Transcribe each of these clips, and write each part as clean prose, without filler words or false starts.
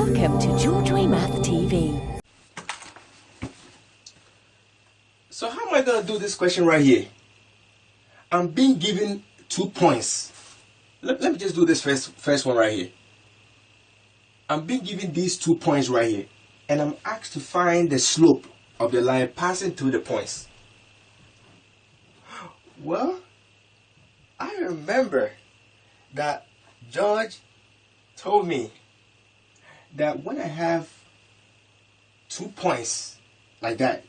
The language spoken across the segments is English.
Welcome to GeorgeWay mathTV. So how am I going to do this question right here? I'm being given 2 points. Let me just do this first one right here. I'm being given these 2 points right here, and I'm asked to find the slope of the line passing through the points. Well, I remember that George told me that when I have 2 points like that,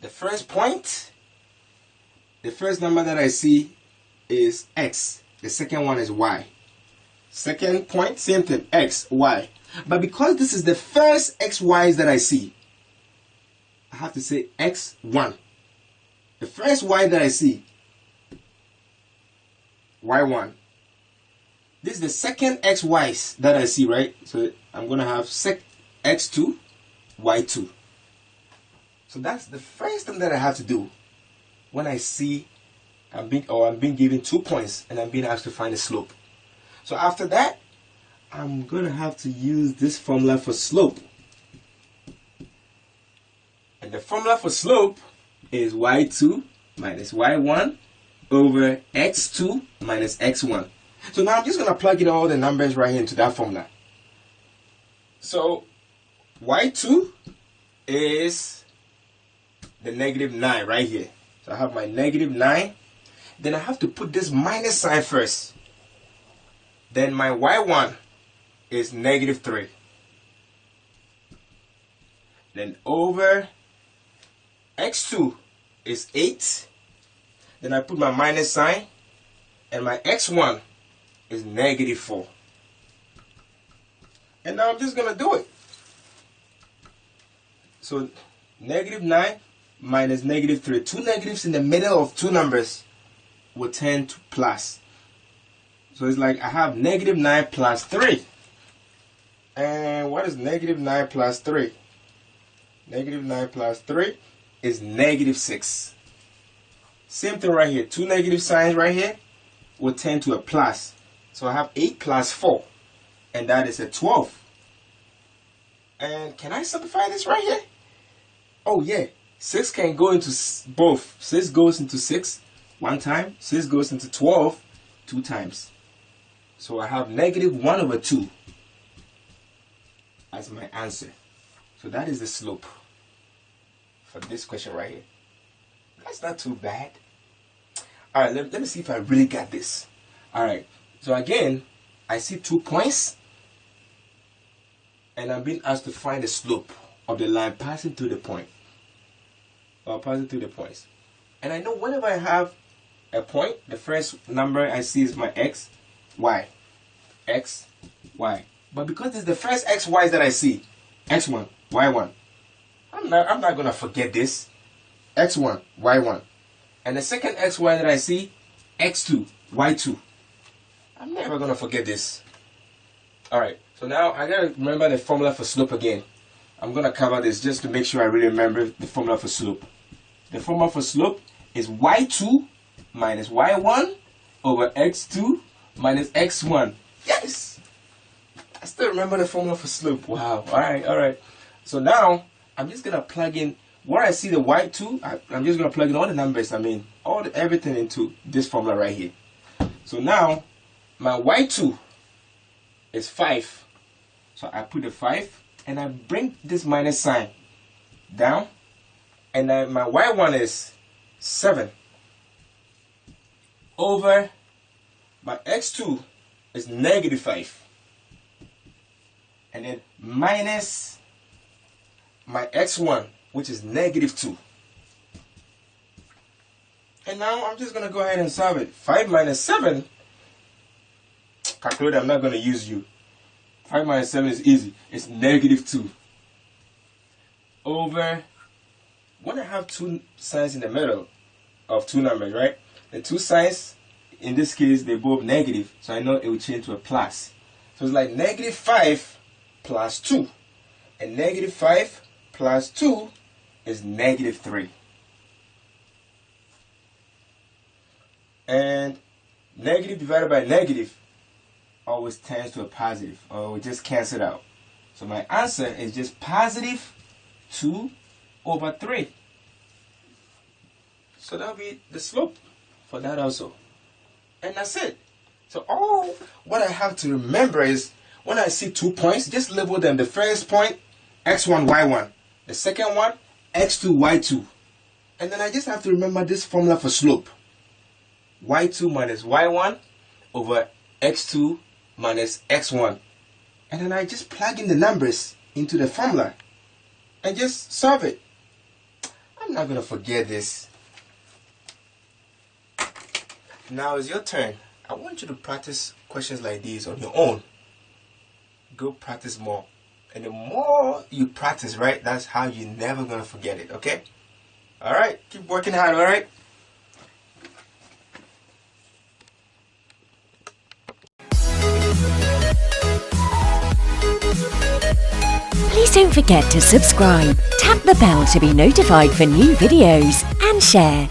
the first point, the first number that I see is x, the second one is y. Second point, same thing, x, y. But because this is the first xy's that I see, I have to say x1. The first y that I see, y1. This is the second xy's that I see, right? So I'm going to have x2, y2. So that's the first thing that I have to do when I see I'm being given 2 points and I'm being asked to find the slope. So after that, I'm going to have to use this formula for slope. And the formula for slope is y2 minus y1 over x2 minus x1. So now I'm just going to plug in all the numbers right here into that formula. So y2 is the -9 right here. So I have my -9. Then I have to put this minus sign first. Then my y1 is -3. Then over x2 is 8. Then I put my minus sign. And my x1 is -4. And now I'm just going to do it. So -9 minus -3. 2 negatives in the middle of 2 numbers will turn to plus. So it's like I have -9 plus 3. And what is -9 plus 3? -9 plus 3 is -6. Same thing right here. 2 negative signs right here will turn to a plus. So I have 8 plus 4. And that is a 12. And can I simplify this right here? Oh yeah. 6 can go into both. 6 goes into 6 one time. 6 goes into 12 2 times. So I have -1 over 2 as my answer. So that is the slope for this question right here. That's not too bad. Alright, let me see if I really got this. Alright, so again, I see 2 points. And I'm being asked to find the slope of the line passing through the point. Or passing through the points. And I know whenever I have a point, the first number I see is my x, y. X, y. But because this is the first xy's that I see, x1, y1, I'm not going to forget this. x1, y1. And the second xy that I see, x2, y2. I'm never going to forget this. Alright, so now I got to remember the formula for slope again. I'm going to cover this just to make sure I really remember the formula for slope. The formula for slope is y2 minus y1 over x2 minus x1. Yes! I still remember the formula for slope. Wow. Alright. So now, I'm just going to plug in, where I see the y2, I'm just going to plug in all the numbers, everything into this formula right here. So now, my y2 is 5. So I put the 5, and I bring this minus sign down, and then my y1 is 7 over my x2 is -5, and then minus my x1, which is -2. And now I'm just going to go ahead and solve it. 5 minus 7, calculator, I'm not going to use you. 5 minus 7 is easy. It's -2. Over, when I have 2 signs in the middle of 2 numbers, right? The 2 signs, in this case, they're both negative. So I know it will change to a plus. So it's like -5 plus 2. And -5 plus 2 is -3. And negative divided by negative always tends to a positive, or we just cancel it out. So my answer is just positive 2/3. So that'll be the slope for that also. And that's it. So all what I have to remember is when I see 2 points, just label them. The first point, x1, y1. The second one, x2, y2. And then I just have to remember this formula for slope. y2 minus y1 over x2 minus x1. And then I just plug in the numbers into the formula and just solve it. I'm not going to forget this. Now it's your turn. I want you to practice questions like these on your own. Go practice more. And the more you practice, right, that's how you're never going to forget it, okay? Alright, keep working hard, alright? Please don't forget to subscribe, tap the bell to be notified for new videos, and share.